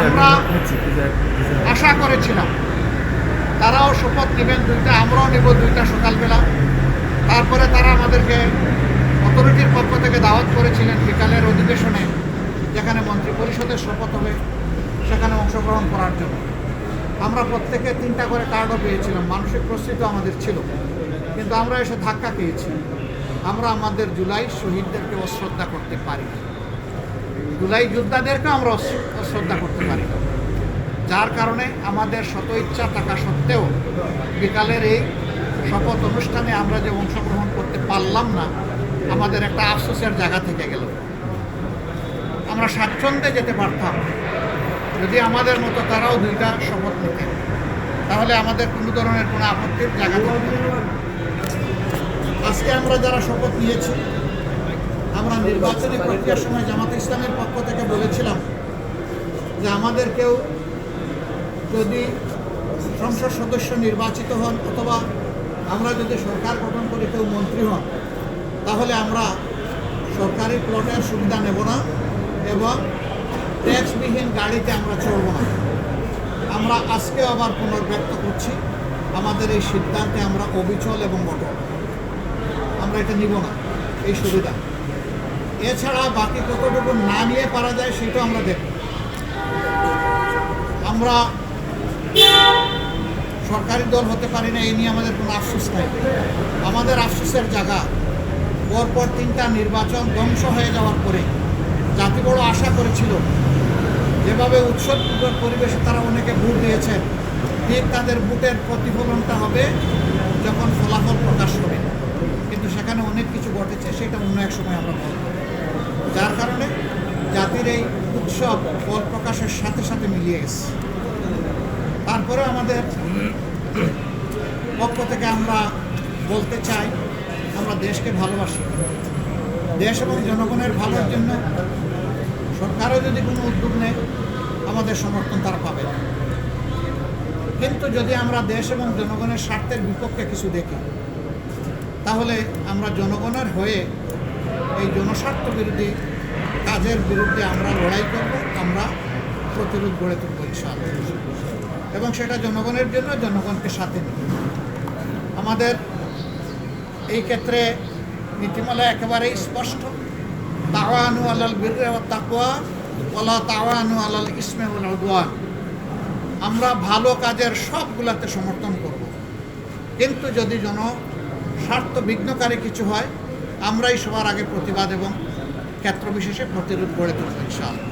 আমরা আশা করেছিলাম তারাও শপথ নেবেন দুইটা, আমরাও নেব দুইটা সকালবেলা। তারপরে তারা আমাদেরকে অথরিটির পক্ষ থেকে দাওয়াত করেছিলেন বিকালের অধিবেশনে, যেখানে মন্ত্রী পরিষদের শপথ হবে, সেখানে অংশগ্রহণ করার জন্য। আমরা প্রত্যেকে 3টা করে কার্ডও পেয়েছিলাম, মানসিক প্রস্তুতি আমাদের ছিল, কিন্তু আমরা এসে ধাক্কা খেয়েছি। আমরা আমাদের জুলাই শহীদদেরকে অশ্রদ্ধা করতে পারি না, জুলাই যোদ্ধাদেরকেও আমরা অশ্রদ্ধা করতে পারি না, যার কারণে আমাদের শত ইচ্ছা থাকা সত্ত্বেও বিকালের এই শপথ অনুষ্ঠানে আমরা যে অংশগ্রহণ করতে পারলাম না, আমাদের একটা আফসোসের জায়গা থেকে গেল। আমরা স্বাচ্ছন্দ্যে যেতে পারতাম যদি আমাদের মতো তারাও 2টা শপথ নিতেন, তাহলে আমাদের কোনো ধরনের কোনো আপত্তির জায়গা থাকতো না। আজকে আমরা যারা শপথ নিয়েছি, আমরা নির্বাচনী প্রক্রিয়ার সময় জামাত ইসলামের পক্ষ থেকে বলেছিলাম যে আমাদেরকেও যদি সংসদ সদস্য নির্বাচিত হন অথবা আমরা যদি সরকার গঠন করে কেউ মন্ত্রী হন, তাহলে আমরা সরকারি প্লটের সুবিধা নেব না এবং ট্যাক্সবিহীন গাড়িতে আমরা চলব না। আমরা আজকে আবার পুনর্ব্যক্ত করছি, আমাদের এই সিদ্ধান্তে আমরা অবিচল এবং অটল। আমরা এটা নিব না, এই সুবিধা। এছাড়া বাকি কতটুকু না নিয়ে পারা যায় সেটাও আমরা দেখব। আমরা সরকারি দল হতে পারি না, এই নিয়ে আমাদের কোনো আফসোস নাই। আমাদের আফসোসের জায়গা পরপর 3টা নির্বাচন ধ্বংস হয়ে যাওয়ার পরে জাতি বড় আশা করেছিল যেভাবে উৎসব পরিবেশে তারা অনেকে ভোট দিয়েছেন, ঠিক তাদের ভোটের প্রতিফলনটা হবে যখন ফলাফল প্রকাশ হবে, কিন্তু সেখানে অনেক কিছু ঘটেছে, সেটা অন্য এক সময় আমরা বলব। যার কারণে জাতির এই উৎসব ফল প্রকাশের সাথে সাথে মিলিয়ে গেছে। তারপরে আমাদের পক্ষ থেকে আমরা বলতে চাই, আমরা দেশকে ভালোবাসি, দেশ এবং জনগণের ভালোর জন্য সরকারও যদি কোনো উদ্যোগ নেয় আমাদের সমর্থন তারা পাবে। কিন্তু যদি আমরা দেশ এবং জনগণের স্বার্থের বিপক্ষে কিছু দেখি, তাহলে আমরা জনগণের হয়ে এই জনস্বার্থ বিরোধী কাজের বিরুদ্ধে আমরা লড়াই করব, আমরা প্রতিরোধ গড়ে তুলব ইনশাআল্লাহ, এবং সেটা জনগণের জন্য, জনগণকে সাথে নিয়ে। আমাদের এই ক্ষেত্রে নীতিমালা একেবারেই স্পষ্ট, তাওয়ানু আলাল বিররি ওয়াত তাকওয়া ওয়ালা তাওয়ানু আলাল ইসমি ওয়াল উদওয়ান। আমরা ভালো কাজের সবগুলাতে সমর্থন করব, কিন্তু যদি জনস্বার্থ বিঘ্নকারী কিছু হয় আমরাই সবার আগে প্রতিবাদ এবং ক্ষেত্র বিশেষে প্রতিরোধ গড়ে তুলব ইনশাআল্লাহ।